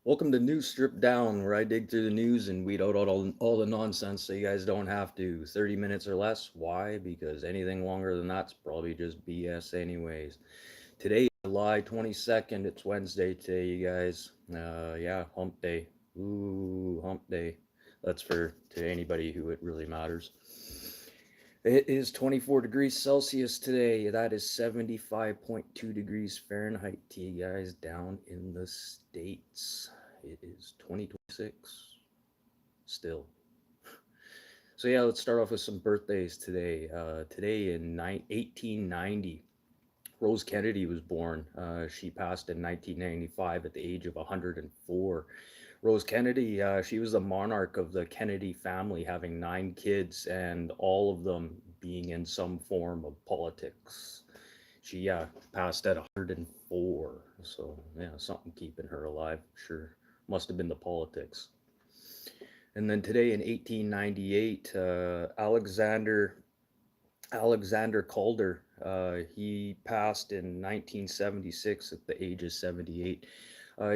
Welcome to News Strip Down, where I dig through the news and weed out all the nonsense so you guys don't have to. 30 minutes or less. Why? Because anything longer than that's probably just BS, anyways. Today, July 22nd, it's Wednesday today, you guys. Yeah, hump day. Ooh, hump day. That's for to anybody who it really matters. It is 24 degrees Celsius today. That is 75.2 degrees Fahrenheit to you guys down in the States. It is 2026 still. So yeah, let's start off with some birthdays today. Today in 1890, Rose Kennedy was born. She passed in 1995 at the age of 104. Rose Kennedy, she was the monarch of the Kennedy family, having 9 kids and all of them being in some form of politics. She, passed at 104. So, yeah, something keeping her alive. Sure, must have been the politics. And then today in 1898, Alexander Calder. He passed in 1976 at the age of 78.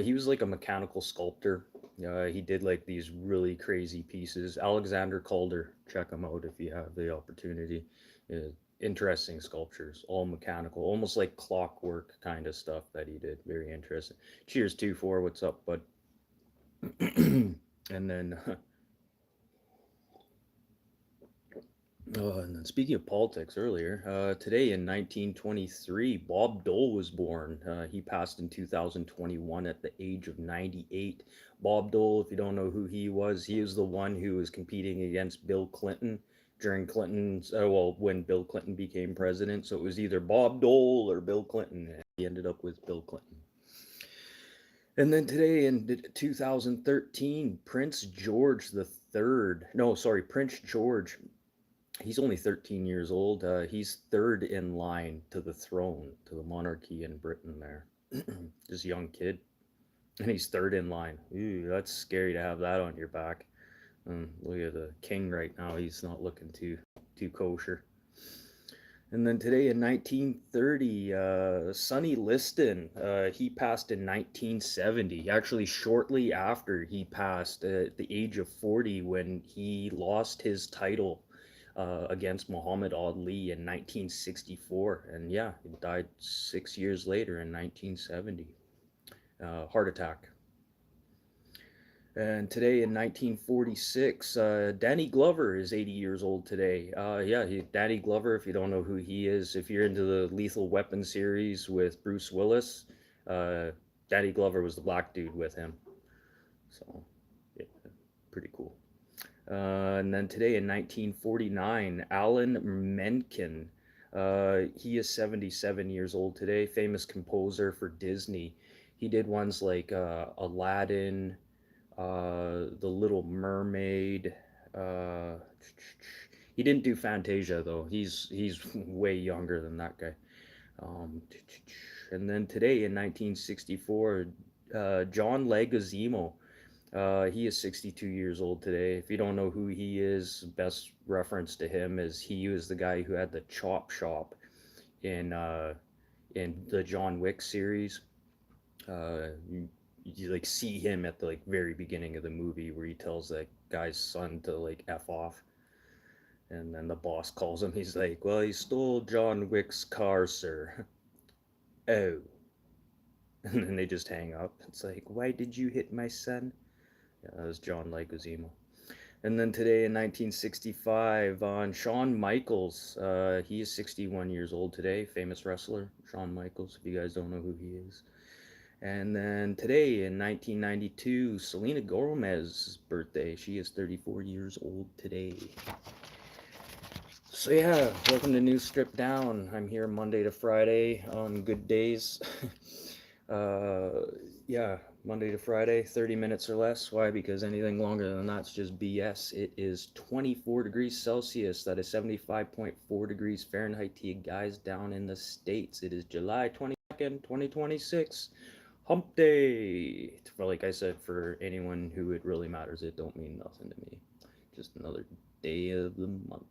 He was like a mechanical sculptor. He did like these really crazy pieces. Alexander Calder, check him out if you have the opportunity. Interesting sculptures, all mechanical, almost like clockwork kind of stuff that he did. Very interesting. Cheers, 2-4. What's up, bud? And then and then speaking of politics earlier, today in 1923, Bob Dole was born. He passed in 2021 at the age of 98. Bob Dole, if you don't know who he was the one who was competing against Bill Clinton during Clinton's, well, when Bill Clinton became president. So it was either Bob Dole or Bill Clinton. And he ended up with Bill Clinton. And then today in 2013, Prince George the Third, no, sorry, Prince George, he's only 13 years old. He's third in line to the throne, to the monarchy in Britain there. This young kid. And he's third in line. Ooh, that's scary to have that on your back. Look at the king right now. He's not looking too kosher. And then today in 1930, Sonny Liston, he passed in 1970. Actually, shortly after he passed at the age of 40 when he lost his title against Muhammad Ali in 1964. And yeah, he died 6 years later in 1970. Heart attack. And today in 1946, Danny Glover is 80 years old today. Danny Glover, if you don't know who he is, if you're into the Lethal Weapon series with Bruce Willis, uh, Danny Glover was the black dude with him. So, yeah, pretty cool. And then today in 1949, Alan Menken. He is 77 years old today, famous composer for Disney. He did ones like Aladdin, The Little Mermaid. Uh, he didn't do Fantasia though. He's way younger than that guy. Um, and then today in 1964, John Leguizamo. He is 62 years old today. If you don't know who he is, best reference to him is he was the guy who had the chop shop in uh, in the John Wick series. You like see him at the like very beginning of the movie where he tells that guy's son to like f off, and then the boss calls him. He's like, "Well, he stole John Wick's car, sir." Oh, and then they just hang up. It's like, why did you hit my son? Yeah, that was John Leguizamo. And then today in 1965, on Shawn Michaels, he is 61 years old today, famous wrestler, Shawn Michaels, if you guys don't know who he is. And then today in 1992, Selena Gomez's birthday. She is 34 years old today. So yeah, welcome to News Strip Down. I'm here Monday to Friday on good days. uh, yeah, Monday to Friday, 30 minutes or less. Why? Because anything longer than that's just BS. It is 24 degrees Celsius. That is 75.4 degrees Fahrenheit to you guys down in the States. It is July 22nd, 2026. Hump day. For like I said, for anyone who it really matters, it don't mean nothing to me. Just another day of the month.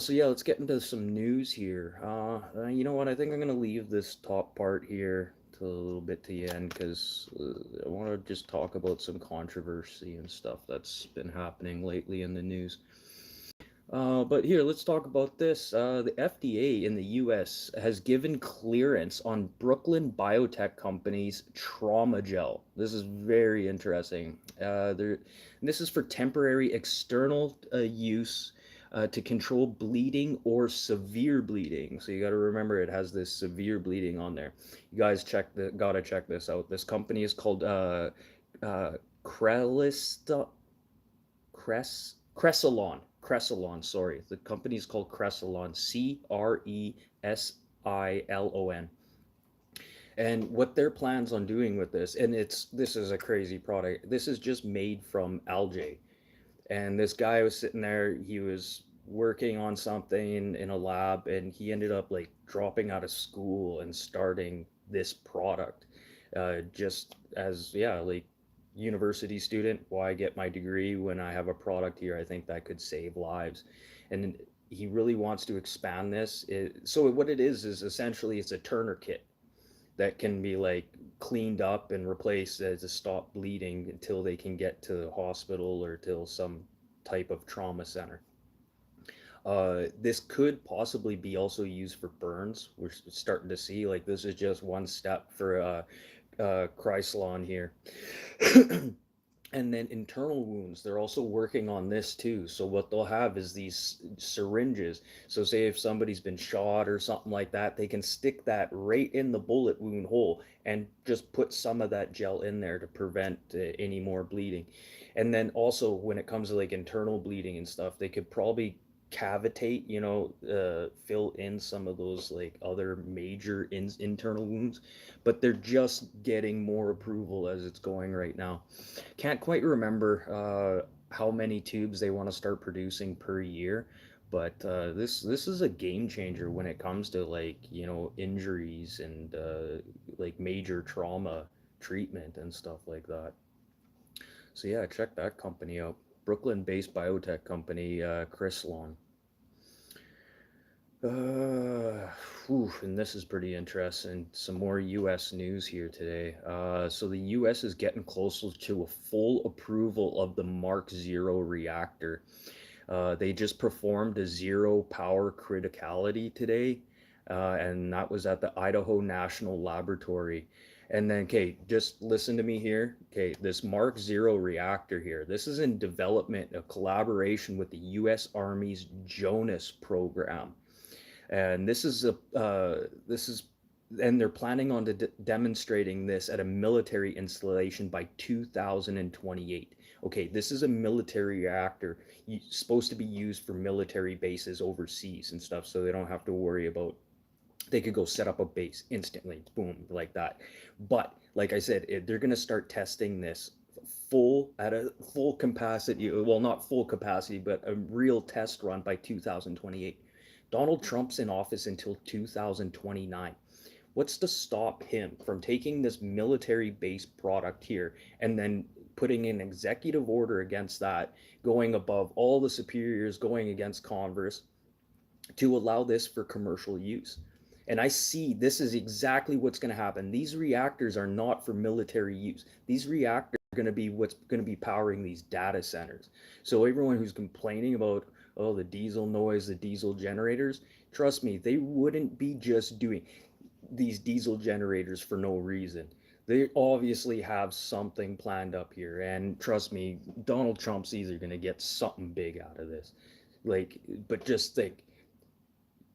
So yeah, let's get into some news here. You know what? I think I'm gonna leave this top part here to a little bit to the end because I want to just talk about some controversy and stuff that's been happening lately in the news. But here, let's talk about this. The FDA in the US has given clearance on Brooklyn biotech company's trauma gel. This is very interesting. This is for temporary external use to control bleeding or severe bleeding. So you got to remember it has this severe bleeding on there. You guys gotta check this out. This company is called uh, Crelista Cressilon, sorry. The company is called Cressilon, Cressilon. And what their plans on doing with this, and this is a crazy product. This is just made from algae. And this guy was sitting there, he was working on something in a lab, and he ended up like dropping out of school and starting this product. Just as, yeah, like university student, why get my degree when I have a product here? I think that could save lives. And he really wants to expand this. So what it is essentially it's a Turner kit that can be like cleaned up and replaced to stop bleeding until they can get to the hospital or till some type of trauma center. This could possibly be also used for burns. We're starting to see like this is just one step for Chrysalon here. And then internal wounds, they're also working on this too. So what they'll have is these syringes. So say if somebody's been shot or something like that, they can stick that right in the bullet wound hole and just put some of that gel in there to prevent any more bleeding. And then also when it comes to like internal bleeding and stuff, they could probably cavitate, fill in some of those like other major internal wounds, but they're just getting more approval as it's going right now. Can't quite remember how many tubes they want to start producing per year, but this is a game changer when it comes to like injuries and like major trauma treatment and stuff like that. So yeah, check that company out. Brooklyn-based biotech company, Chrysalon. Uh, and this is pretty interesting. Some more U.S. news here today. So the U.S. is getting closer to a full approval of the Mark Zero reactor. They just performed a zero power criticality today, and that was at the Idaho National Laboratory. And then, okay, just listen to me here. Okay, this Mark Zero reactor here, this is in development, a collaboration with the U.S. Army's Jonas program. And this is and they're planning on demonstrating this at a military installation by 2028. Okay, this is a military reactor supposed to be used for military bases overseas and stuff, so they don't have to worry about, they could go set up a base instantly, boom, like that. But like I said, they're going to start testing this full at a full capacity, well, not full capacity, but a real test run by 2028. Donald Trump's in office until 2029. What's to stop him from taking this military based product here and then putting an executive order against that, going above all the superiors, going against Congress to allow this for commercial use? And I see this is exactly what's going to happen. These reactors are not for military use. These reactors are going to be what's going to be powering these data centers. So everyone who's complaining about, oh, the diesel noise, the diesel generators, trust me, they wouldn't be just doing these diesel generators for no reason. They obviously have something planned up here. And trust me, Donald Trump's either going to get something big out of this. Like, but just think,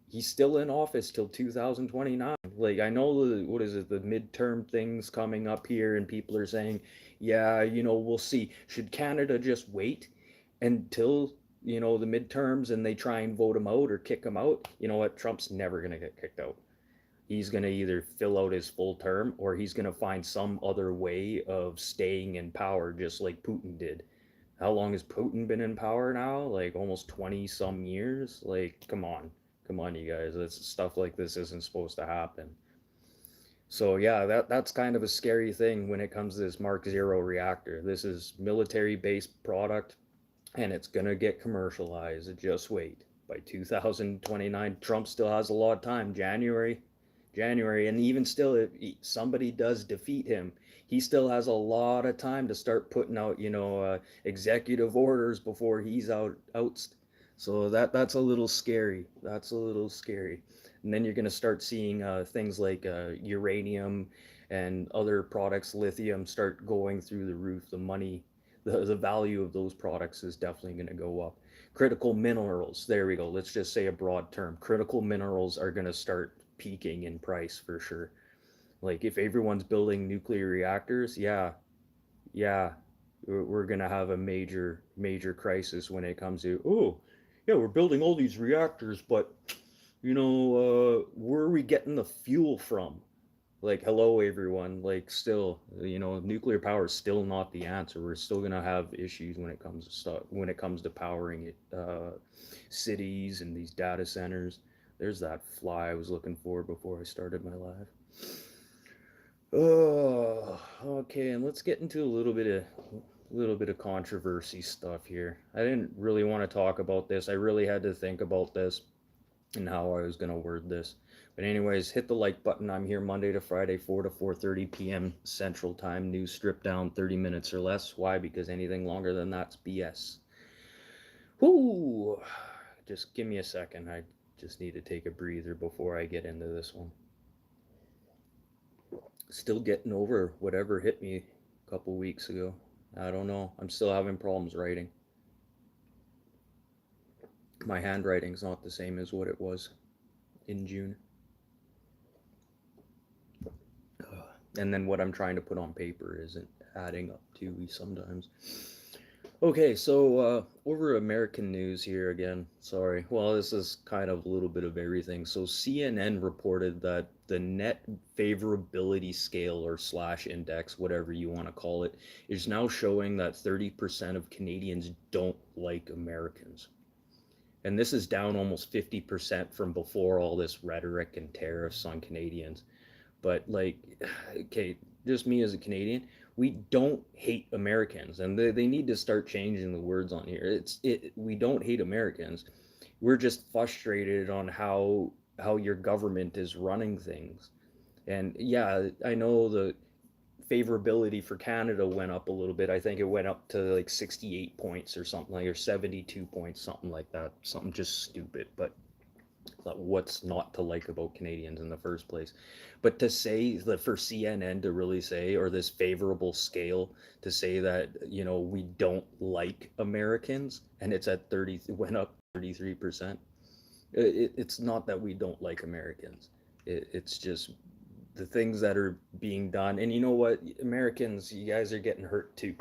he's still in office till 2029. Like, I know what is it, the midterm things coming up here, and people are saying, yeah, we'll see. Should Canada just wait until the midterms and they try and vote him out or kick him out? You know what? Trump's never gonna get kicked out. He's gonna either fill out his full term or he's gonna find some other way of staying in power, just like Putin did. How long has Putin been in power now? Like almost 20 some years? Like, come on. Come on, you guys. That's stuff like this isn't supposed to happen. So yeah, that's kind of a scary thing when it comes to this Mark Zero reactor. This is military based product and it's gonna get commercialized. Just wait. By 2029, Trump still has a lot of time. January January, and even still, if somebody does defeat him, he still has a lot of time to start putting out, executive orders before he's out. So that's a little scary. That's a little scary. And then you're going to start seeing things like uranium and other products, lithium, start going through the roof. The value of those products is definitely going to go up. Critical minerals, there we go. Let's just say a broad term. Critical minerals are going to start peaking in price for sure. Like if everyone's building nuclear reactors, yeah, we're gonna have a major crisis when it comes to, oh, yeah, we're building all these reactors, but where are we getting the fuel from? Like, hello everyone. Like, still, nuclear power is still not the answer. We're still gonna have issues when it comes to powering it, cities and these data centers. There's that fly I was looking for before I started my live. Oh, okay, and let's get into a little bit of controversy stuff here. I didn't really want to talk about this. I really had to think about this and how I was gonna word this. But anyways, hit the like button. I'm here Monday to Friday, 4 to 4:30 p.m. Central Time. News stripped down 30 minutes or less. Why? Because anything longer than that's BS. Whoo! Just give me a second. I just need to take a breather before I get into this one. Still getting over whatever hit me a couple weeks ago. I don't know. I'm still having problems writing. My handwriting's not the same as what it was in June. And then what I'm trying to put on paper isn't adding up to sometimes. Okay, so over American news here again. Sorry. Well, this is kind of a little bit of everything. So CNN reported that the net favorability scale or slash index, whatever you want to call it, is now showing that 30% of Canadians don't like Americans. And this is down almost 50% from before all this rhetoric and tariffs on Canadians. But like, okay, just me as a Canadian, we don't hate Americans, and they need to start changing the words on here. We don't hate Americans. We're just frustrated on how your government is running things. And yeah, I know the favorability for Canada went up a little bit. I think it went up to like 68 points or something, like, or 72 points, something like that. Something just stupid, but what's not to like about Canadians in the first place. But to say that for CNN to really say, or this favorable scale to say that, we don't like Americans and it's at 30, it went up 33%. It's not that we don't like Americans. It's just the things that are being done. And you know what? Americans, you guys are getting hurt too.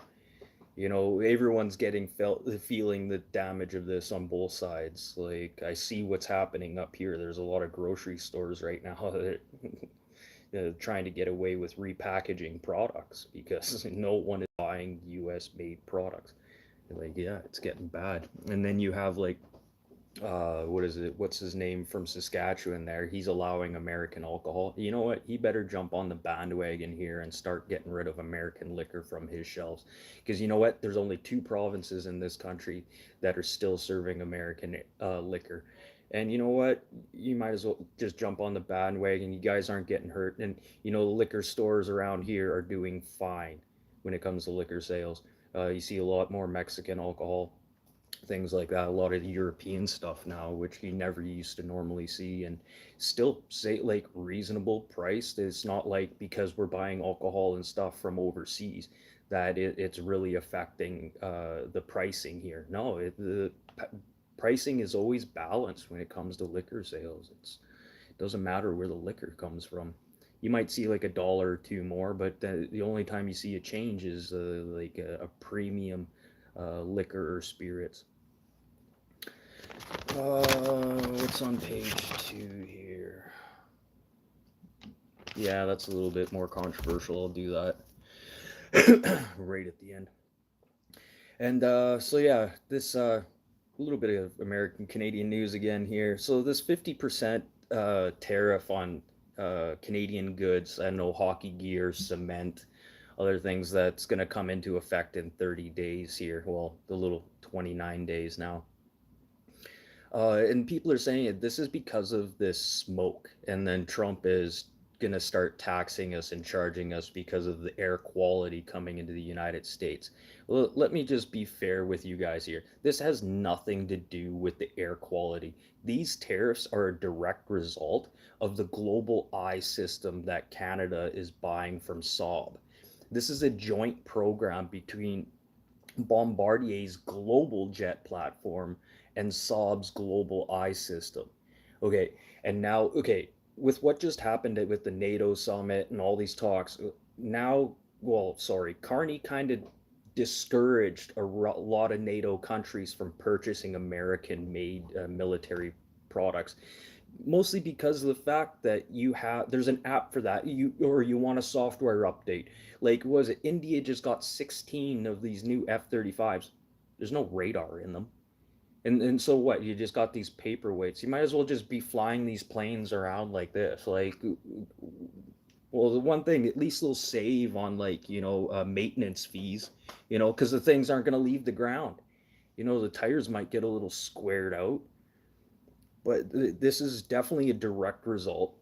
Everyone's getting feeling the damage of this on both sides. Like, I see what's happening up here. There's a lot of grocery stores right now that are trying to get away with repackaging products because no one is buying US made products. Like, yeah, it's getting bad. And then you have like, what is it? What's his name from Saskatchewan there? He's allowing American alcohol. You know what? He better jump on the bandwagon here and start getting rid of American liquor from his shelves. Because you know what? There's only two provinces in this country that are still serving American liquor. And you know what? You might as well just jump on the bandwagon. You guys aren't getting hurt. And the liquor stores around here are doing fine when it comes to liquor sales. You see a lot more Mexican alcohol, things like that, a lot of the European stuff now, which you never used to normally see, and still say like reasonable priced. It's not like because we're buying alcohol and stuff from overseas that it's really affecting the pricing here. No, the pricing is always balanced when it comes to liquor sales. It doesn't matter where the liquor comes from. You might see like $1 or two more, but the only time you see a change is like a premium liquor or spirits. What's on page 2 here? Yeah, that's a little bit more controversial. I'll do that right at the end. And so yeah, this a little bit of American Canadian news again here. So this 50% tariff on Canadian goods, I know hockey gear, cement, other things, that's going to come into effect in 30 days here. Well, the little 29 days now. And people are saying this is because of this smoke, and then Trump is going to start taxing us and charging us because of the air quality coming into the United States. Well, let me just be fair with you guys here. This has nothing to do with the air quality. These tariffs are a direct result of the global eye system that Canada is buying from Saab. This is a joint program between Bombardier's global jet platform and Saab's global eye system. Okay, and now, okay, with what just happened with the NATO summit and all these talks, now, well, sorry, Carney kind of discouraged a lot of NATO countries from purchasing American made military products, mostly because of the fact that there's an app for that, you want a software update. Like, was it India just got 16 of these new F-35s? There's no radar in them. And so what, you just got these paperweights. You might as well just be flying these planes around like this. Like, well, the one thing, at least they'll save on, like, maintenance fees, because the things aren't going to leave the ground. The tires might get a little squared out. But this is definitely a direct result.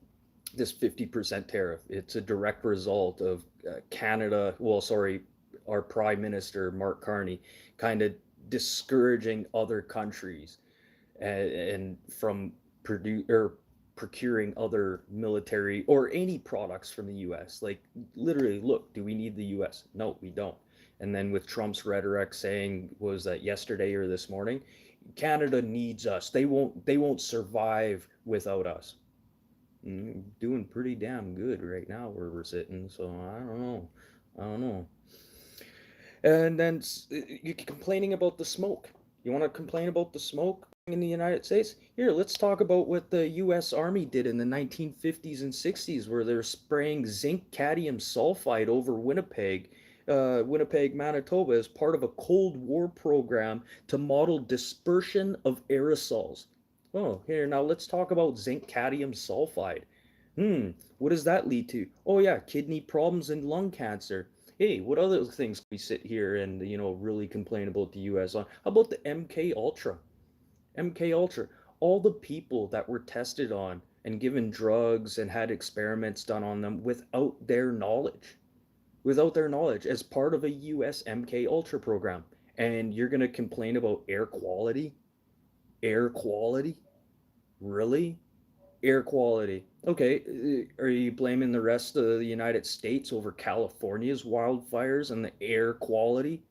This 50% tariff, it's a direct result of Canada, well, sorry, our Prime Minister, Mark Carney, kind of discouraging other countries and from procuring other military or any products from the US. Like, literally, look, do we need the US? No, we don't. And then with Trump's rhetoric saying, was that yesterday or this morning, Canada needs us. They won't survive without us. Doing pretty damn good right now where we're sitting. So I don't know. I don't know. And then you're complaining about the smoke. You want to complain about the smoke in the United States? Here, let's talk about what the U.S. Army did in the 1950s and 60s, where they're spraying zinc cadmium sulfide over Winnipeg, Manitoba, as part of a Cold War program to model dispersion of aerosols. Oh, here, now let's talk about zinc cadmium sulfide. What does that lead to? Oh, yeah, kidney problems and lung cancer. Hey, what other things can we sit here and really complain about the US on? How about the MK Ultra? MK Ultra. All the people that were tested on and given drugs and had experiments done on them without their knowledge as part of a US MK Ultra program. And you're going to complain about air quality? Air quality? Really? Air quality. Okay, are you blaming the rest of the United States over California's wildfires and the air quality?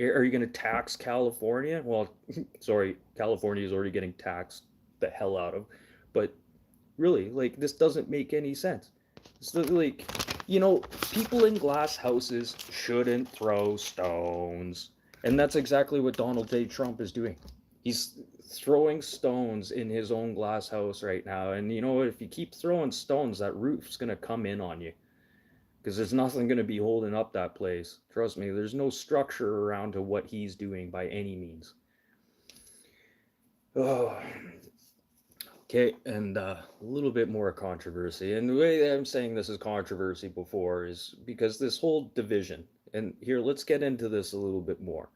Are you going to tax California? Well, sorry, California is already getting taxed the hell out of. But really, like, this doesn't make any sense. It's like, people in glass houses shouldn't throw stones. And that's exactly what Donald J. Trump is doing. He's throwing stones in his own glass house right now. And if you keep throwing stones, that roof's going to come in on you. Because there's nothing going to be holding up that place. Trust me, there's no structure around to what he's doing by any means. Oh, okay, and a little bit more controversy. And the way that I'm saying this is controversy before is because this whole division, and here, let's get into this a little bit more.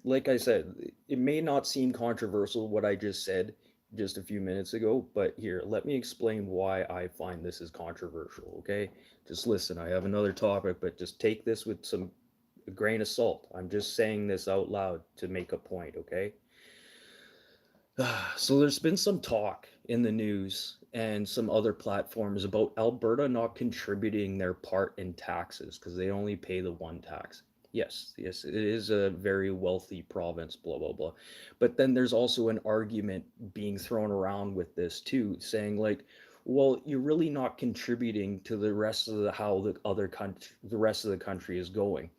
Like I said, it may not seem controversial what I just said just a few minutes ago, but here, let me explain why I find this is controversial, okay? Just listen, I have another topic, but just take this with a grain of salt. I'm just saying this out loud to make a point, okay? So there's been some talk in the news and some other platforms about Alberta not contributing their part in taxes because they only pay the one tax. Yes, yes, it is a very wealthy province, blah, blah, blah. But then there's also an argument being thrown around with this too, saying like, well, you're really not contributing to the rest of how the rest of the country is going.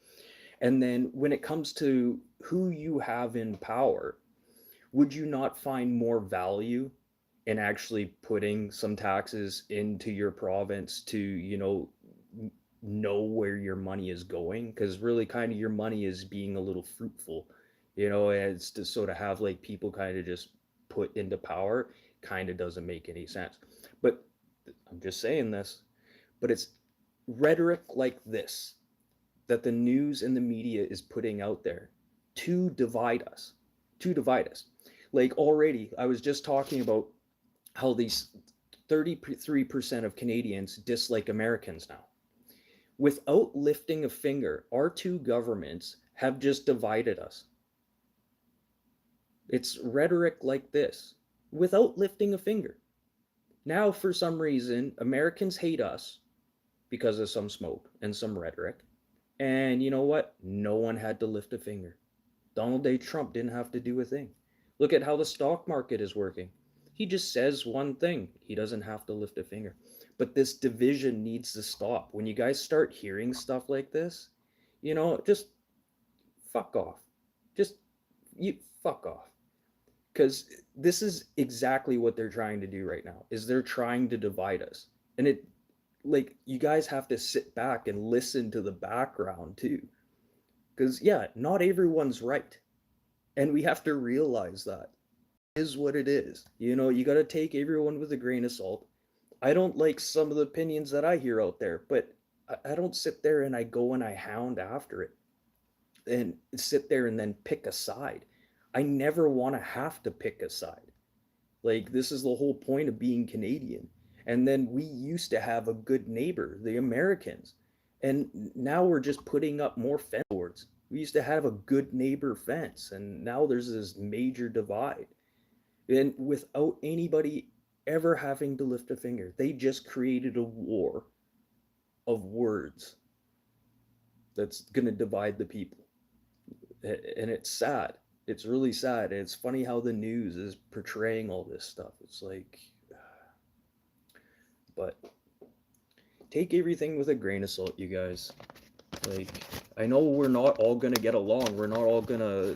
And then when it comes to who you have in power, would you not find more value in actually putting some taxes into your province to, know where your money is going? Because really, kind of, your money is being a little fruitful, and it's to sort of have like people kind of just put into power kind of doesn't make any sense. But I'm just saying this, but it's rhetoric like this that the news and the media is putting out there to divide us, to divide us. Like already, I was just talking about how these 33% of Canadians dislike Americans now. Without lifting a finger, our two governments have just divided us. It's rhetoric like this without lifting a finger. Now, for some reason, Americans hate us because of some smoke and some rhetoric. And you know what? No one had to lift a finger. Donald J. Trump didn't have to do a thing. Look at how the stock market is working. He just says one thing. He doesn't have to lift a finger. But this division needs to stop. When you guys start hearing stuff like this, just fuck off. Just you fuck off. Because this is exactly what they're trying to do right now. Is they're trying to divide us. And it like you guys have to sit back and listen to the background too. Because yeah, not everyone's right. And we have to realize that is what it is. You got to take everyone with a grain of salt. I don't like some of the opinions that I hear out there, but I don't sit there and I go and I hound after it and sit there and then pick a side. I never want to have to pick a side. Like, this is the whole point of being Canadian. And then we used to have a good neighbor, the Americans. And now we're just putting up more fence boards. We used to have a good neighbor fence, and now there's this major divide. And without anybody ever having to lift a finger, they just created a war of words that's going to divide the people. And it's sad. It's really sad. And it's funny how the news is portraying all this stuff. It's like, but take everything with a grain of salt, you guys. Like, I know we're not all gonna get along. We're not all gonna,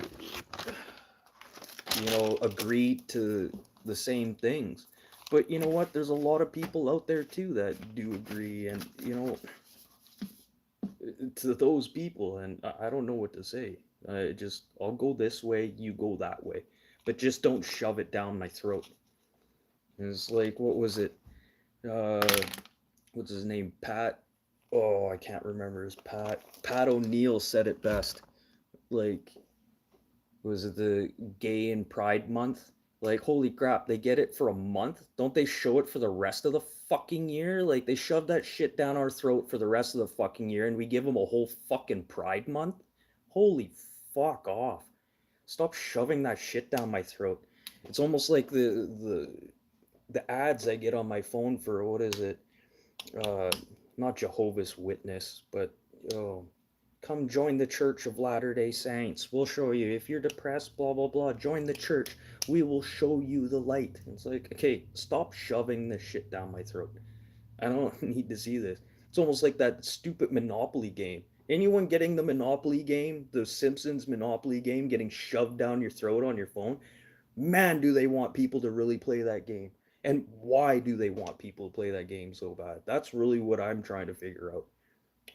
agree to the same things. But you know what? There's a lot of people out there too that do agree, and to those people, and I don't know what to say. I'll go this way, you go that way, but just don't shove it down my throat. And it's like, what was it? Uh, what's his name? Pat. Oh, I can't remember. His Pat O'Neill said it best. Like, was it the Gay and Pride Month? Like, holy crap, they get it for a month? Don't they show it for the rest of the fucking year? Like, they shove that shit down our throat for the rest of the fucking year, and we give them a whole fucking Pride Month? Holy fuck off. Stop shoving that shit down my throat. It's almost like the ads I get on my phone for, what is it? Not Jehovah's Witness, but oh, come join the Church of Latter-day Saints. We'll show you. If you're depressed, blah, blah, blah, join the church. We will show you the light. It's like, okay, stop shoving this shit down my throat. I don't need to see this. It's almost like that stupid Monopoly game. Anyone getting the Monopoly game, the Simpsons Monopoly game, getting shoved down your throat on your phone? Man, do they want people to really play that game. And why do they want people to play that game so bad? That's really what I'm trying to figure out.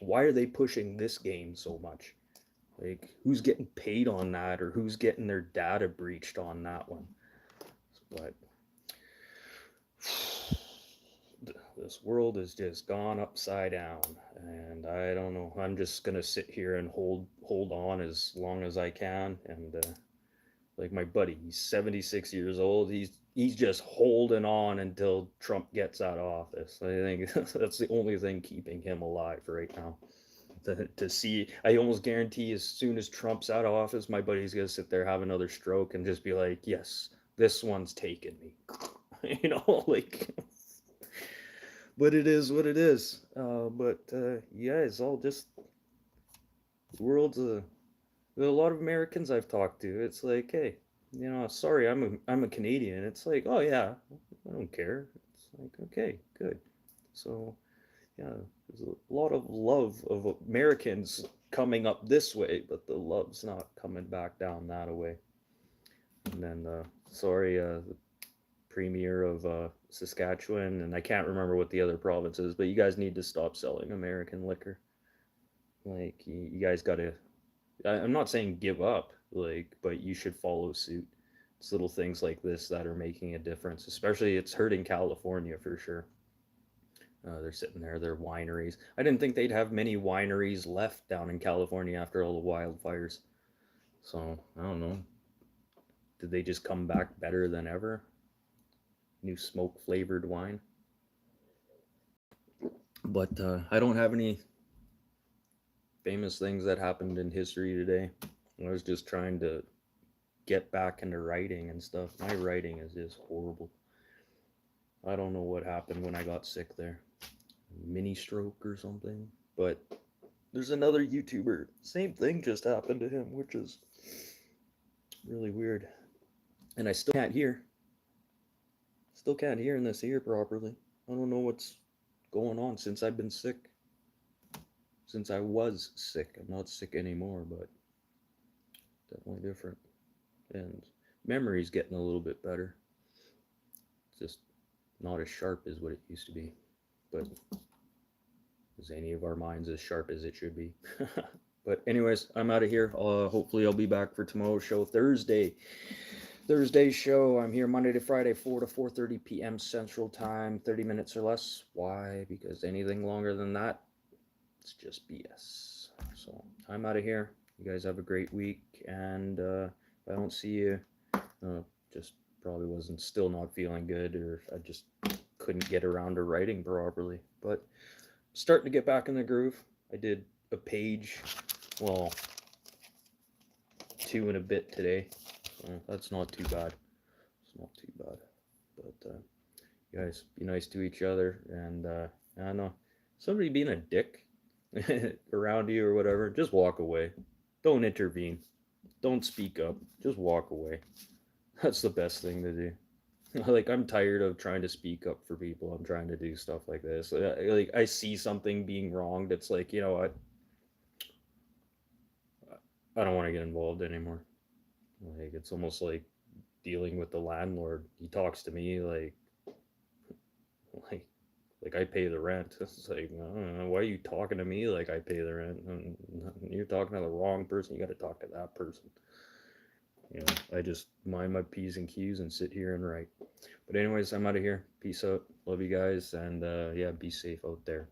Why are they pushing this game so much? Like, who's getting paid on that, or who's getting their data breached on that one? But this world has just gone upside down, and I don't know. I'm just gonna sit here and hold on as long as I can, and like my buddy, he's 76 years old. He's just holding on until Trump gets out of office. I think that's the only thing keeping him alive right now. To see, I almost guarantee as soon as Trump's out of office, my buddy's gonna sit there, have another stroke, and just be like, yes, this one's taken me. Like, but it is what it is. Yeah, it's all just, the world's a lot of Americans I've talked to. It's like, hey, sorry, I'm a Canadian. It's like, oh yeah, I don't care. It's like, okay, good. So yeah, there's a lot of love of Americans coming up this way, but the love's not coming back down that way. And then, sorry, the premier of Saskatchewan, and I can't remember what the other province is, but you guys need to stop selling American liquor. Like, you guys gotta, I'm not saying give up, like, but you should follow suit. It's little things like this that are making a difference, especially it's hurting California for sure. They're sitting there, they're wineries. I didn't think they'd have many wineries left down in California after all the wildfires. So, I don't know. Did they just come back better than ever? New smoke flavored wine. But I don't have any famous things that happened in history today. I was just trying to get back into writing and stuff. My writing is just horrible. I don't know what happened when I got sick there. Mini stroke or something. But there's another YouTuber. Same thing just happened to him, which is really weird. And I still can't hear. Still can't hear in this ear properly. I don't know what's going on since I've been sick. Since I was sick. I'm not sick anymore, but definitely different. And memory's getting a little bit better. Just not as sharp as what it used to be. But is any of our minds as sharp as it should be? But anyways, I'm out of here. Hopefully I'll be back for tomorrow's show, Thursday's show. I'm here Monday to Friday, 4 to 4:30 p.m. Central Time, 30 minutes or less. Why? Because anything longer than that, it's just BS. So I'm out of here. You guys have a great week, and if I don't see you, just probably wasn't still not feeling good, or I just couldn't get around to writing properly. But starting to get back in the groove. I did a page, well, 2 and a bit today. That's not too bad. It's not too bad. But you guys be nice to each other, and I don't know, somebody being a dick around you or whatever, just walk away. Don't intervene. Don't speak up. Just walk away. That's the best thing to do. Like, I'm tired of trying to speak up for people. I'm trying to do stuff like this. Like, I see something being wrong that's like, you know what? I don't want to get involved anymore. Like, it's almost like dealing with the landlord. He talks to me like like I pay the rent. It's like, I don't know, why are you talking to me like I pay the rent? You're talking to the wrong person. You got to talk to that person. You know, I just mind my P's and Q's and sit here and write. But anyways, I'm out of here. Peace out. Love you guys, and yeah, be safe out there.